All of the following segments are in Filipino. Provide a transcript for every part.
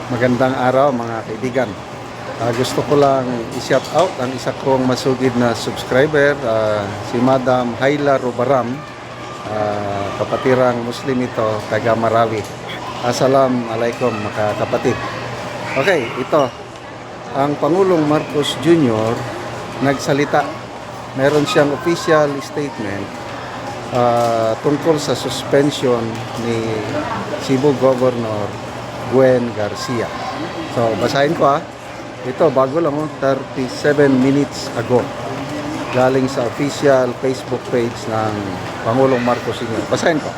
Magandang araw mga kaibigan. Gusto ko lang i-shout out ang isa kong masugid na subscriber, si Madam Haila Robaram, kapatirang Muslim ito, taga Marawi. Assalamualaikum mga kapatid. Okay, ito. Ang Pangulong Marcos Jr. nagsalita. Meron siyang official statement tungkol sa suspension ni Cebu Governor Gwen Garcia. So, basahin ko Ito, bago lang 37 minutes ago. Galing sa official Facebook page ng Pangulong Marcos Jr. Basahin ko.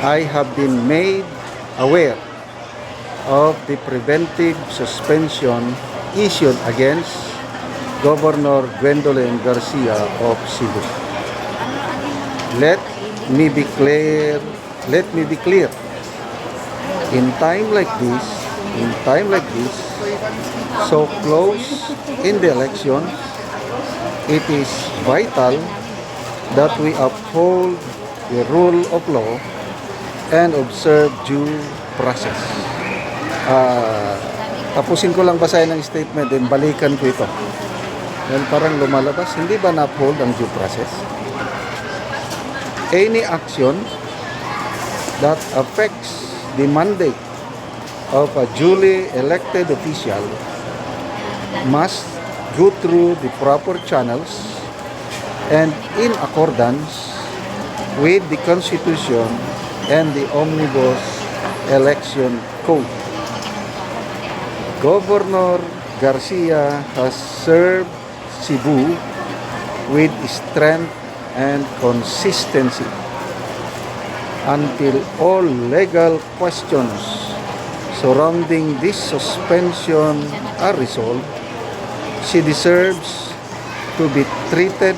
I have been made aware of the preventive suspension issued against Governor Gwendolyn Garcia of Cebu. Let me be clear. In time like this, so close in the election, it is vital that we uphold the rule of law and observe due process. Tapusin ko lang basahin ng statement, then balikan ko ito. Then parang lumalabas, hindi ba na-uphold ang due process? Any action that affects the mandate of a duly elected official must go through the proper channels and in accordance with the Constitution and the Omnibus Election Code. Governor Garcia has served Cebu with strength and consistency until all legal questions surrounding this suspension are resolved. She deserves to be treated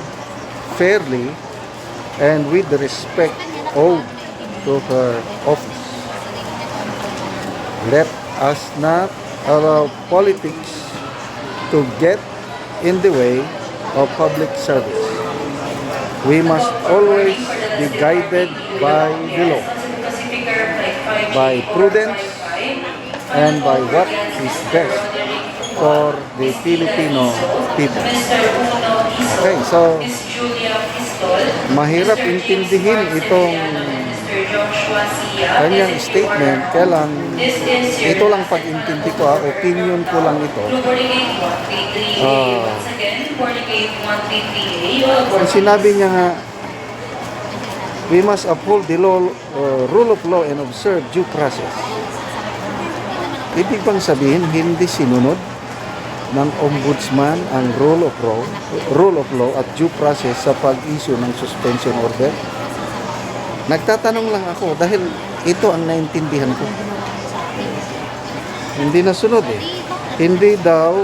fairly and with the respect owed to her office. Let us not allow politics to get in the way of public service. We must always be guided by the law, by prudence, and by what is best for the Filipino people. Okay, so mahirap intindihin itong kanyang statement, kaya lang ito lang pag-intindi ko, opinion ko lang ito. Ang sinabi niya nga, we must uphold the law, rule of law and observe due process. Ibig bang sabihin, hindi sinunod ng ombudsman ang rule of law at due process sa pag-issue ng suspension order? Nagtatanong lang ako dahil ito ang naintindihan ko. Hindi nasunod Hindi daw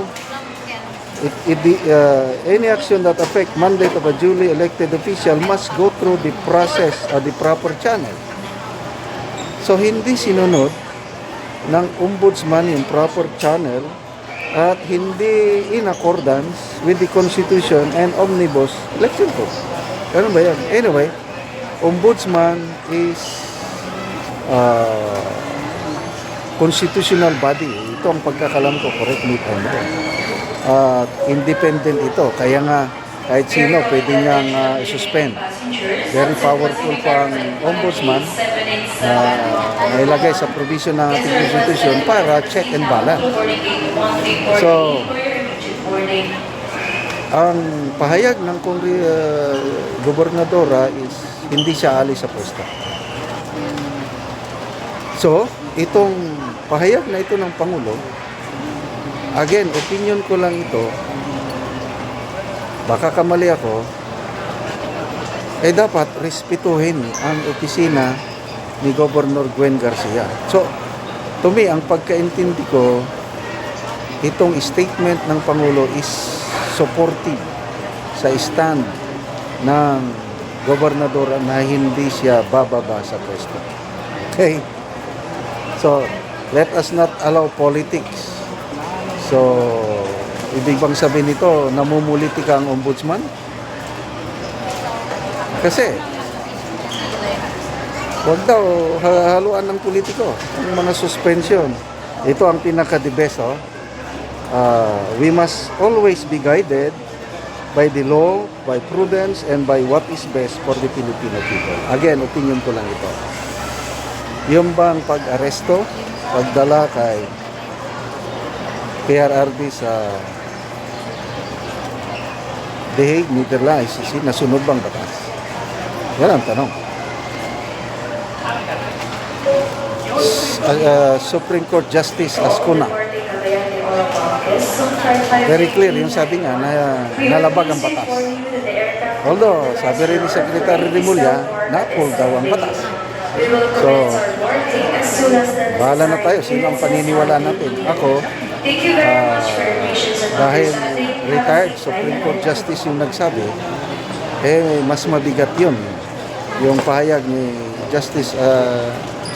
any action that affect mandate of a duly elected official must go through the process at the proper channel. So hindi sinunod ng ombudsman yung proper channel at hindi in accordance with the Constitution and Omnibus Election Code. Ganun ba yan? Anyway, ombudsman is constitutional body. Ito ang pagkakalam ko, correct me if I'm wrong. Independent ito, kaya nga kahit sino pwede niyang suspend. Very powerful pang ombudsman na ilagay sa provision ng ating constitution para check and balance. So, ang pahayag ng gobernadora is hindi siya alis sa pwesto. So, itong pahayag na ito ng Pangulo, again, opinion ko lang ito, baka kamali ako, dapat respetuhin ang opisina ni Governor Gwen Garcia. So, to me, ang pagkaintindi ko, itong statement ng Pangulo is supportive sa stand ng gobernadora na hindi siya bababa sa pwesto. Okay? So, let us not allow politics. So, ibig bang sabihin nito, namumulitika ang ombudsman? Kasi, Huwag daw haluan ng politiko ang mga suspension. Ito ang pinaka-the best, oh. We must always be guided by the law, by prudence, and by what is best for the Filipino people. Again, opinion ko lang ito. Yung bang pag-aresto, pagdala kay PRRD sa The Hague, Netherlands, ICC, nasunod bang batas? Yan ang tanong. Supreme Court Justice Ascuna, very clear yung sabi nga na nalabag ang batas. Although, sabi rin ni Secretary Rimulya, na-pull daw ang batas. So, bahala na tayo. Sino ang paniniwala natin? Ako, dahil retired Supreme Court Justice yung nagsabi, mas mabigat yun. Yung pahayag ni Justice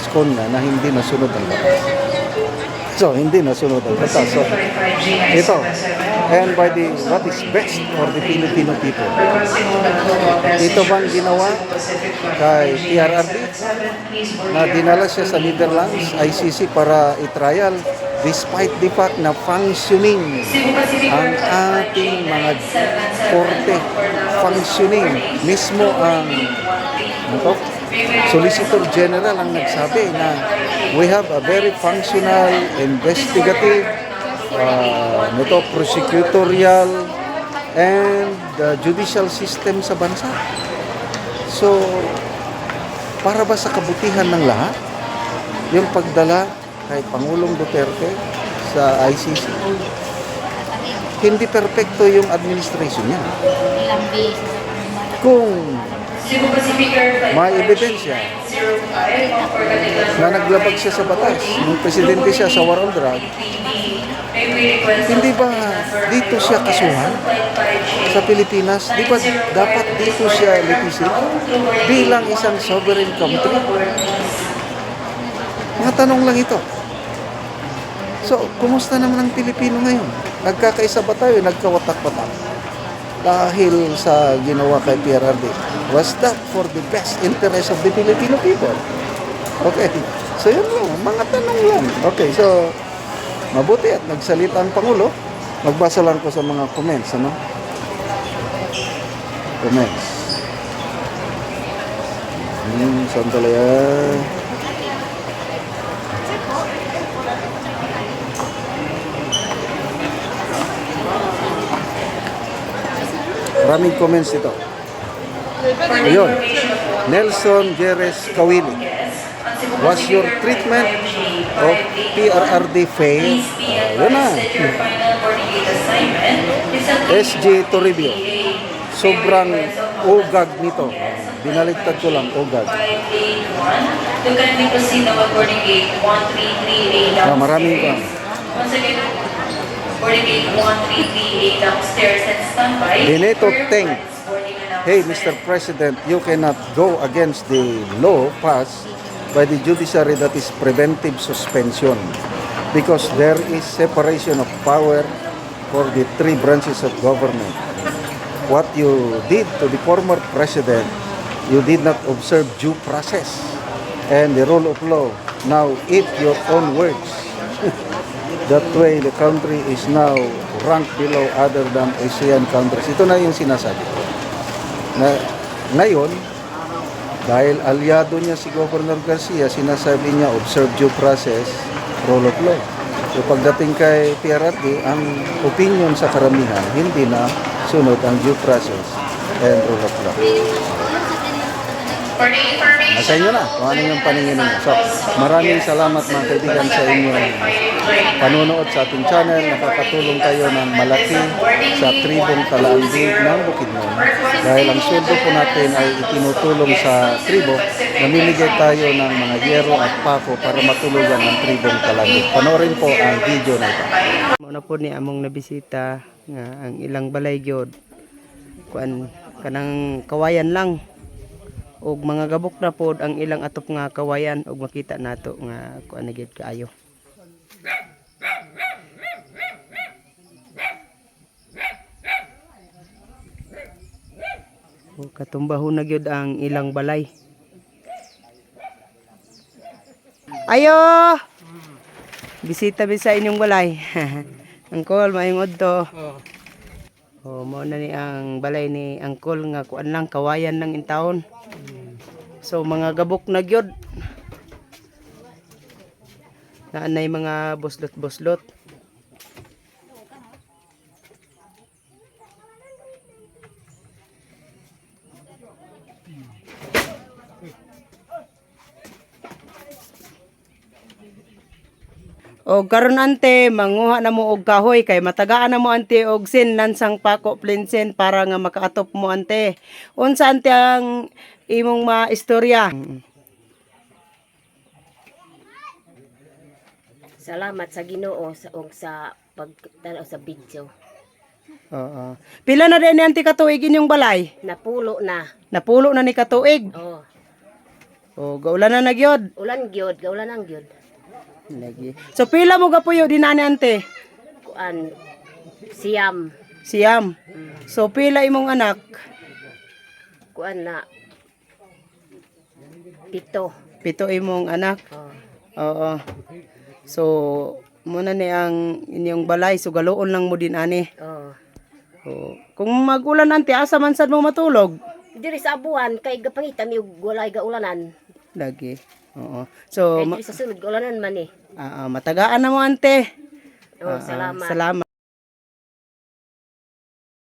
Ascuna na hindi nasunod ang batas. So, hindi nasunod ang batas. So, ito. And by the what is best for the Filipino people. Ito bang ginawa kay PRRD na dinala siya sa Netherlands, ICC para i-trial despite the fact na functioning ang ating mga korte, functioning mismo ang Solicitor General ang nagsabi na we have a very functional investigative prosecutorial and judicial system sa bansa. So, para ba sa kabutihan ng lahat, yung pagdala kay Pangulong Duterte sa ICC, hindi perpekto yung administration niya. Kung may ebidensya na naglabag siya sa batas, nung presidente siya sa war on drug, hindi ba dito siya kasuhan sa Pilipinas? Di ba dapat dito siya litisin bilang isang sovereign country? Mga tanong lang ito. So, kumusta naman ang Pilipino ngayon? Nagkakaisa ba tayo? Nagkawatak-watak? Dahil sa ginawa kay PRRD. Was that for the best interest of the Filipino people? Okay. So, yun lang. Mga tanong lang. Okay, so mabuti at nagsalita ang Pangulo. Magbasa lang ko sa mga comments, ano? Comments. Sandali ah. Maraming comments ito. Ayun. Nelson Jerez Kawili. Was your treatment of PRRD fair? Yun na. SJ Toribio. Sobrang ugag nito. Binaligtad ko lang, ugag. Maraming pa. Benito Teng. Hey, Mr. President, you cannot go against the law passed by the judiciary that is preventive suspension because there is separation of power for the three branches of government. What you did to the former president, you did not observe due process and the rule of law. Now eat your own words. That way the country is now ranked below other than ASEAN countries. Ito na yung sinasabi ko. Ngayon, dahil aliado niya si Governor Garcia, sinasabi niya observe due process, rule of law. So pagdating kay PRRD, ang opinion sa karamihan, hindi na sunod ang due process and rule of law. Nasa inyo na kung ano yung paningin ninyo. So, maraming salamat mga kaibigan sa inyong panonood sa ating channel. Nakakatulong kayo ng malaki sa tribong Talaandi ng Bukidnon. Dahil ang sweldo po natin ay itinutulong sa tribo, namimigay tayo ng mga yero at pako para matulugan ang tribong Talaandi. Panoorin po ang video na ito. Muna po ni among nabisita nga ang ilang balay gyud. Kuan kanang kawayan lang. Og mga gabok na pod ang ilang atop nga kawayan og makita nato nga kuan na gyud kaayo. O katumbahon na gyud ang ilang balay. Ayo! Bisita mi sa inyong balay. Angkol, maayong adto. Oh. Oh, mo na ni ang balay ni Angkol nga kuan lang kawayan lang in taon. So mga gabok na gyud. Naanay mga buslot-buslot. O karon ante manguha na mo og kahoy kay matagaan na mo ante og sinlan sang pako plinsen para nga makaatop mo ante. Unsa ante ang imong maistorya? Salamat sa Ginoo sa og sa pagtanaw sa video. Oo. Pila na din ni ante katuig inyong balay? Napulo na. Napulo na ni katuig. Oh, O gaulan na nagyod. ulan gyud, gaulan ang gyud. Lagi. So pila mo gapuyo dinani ante? Kuan siyam. Siyam. So pila imong anak? Kuan na pito. Pito imong anak. Oh. Oo. So muna ni ang inyong balay so galoon lang mo din ani. Oh. Oo. Kung magulan ante asa man sad mo matulog? Diri sa abuhan kay gapangita mi og walay gaulanan. Lagi. Oo. So Kay diri sa sulod gaulanan man eh. matagaan na mo ante. Oh, salamat. Salamat.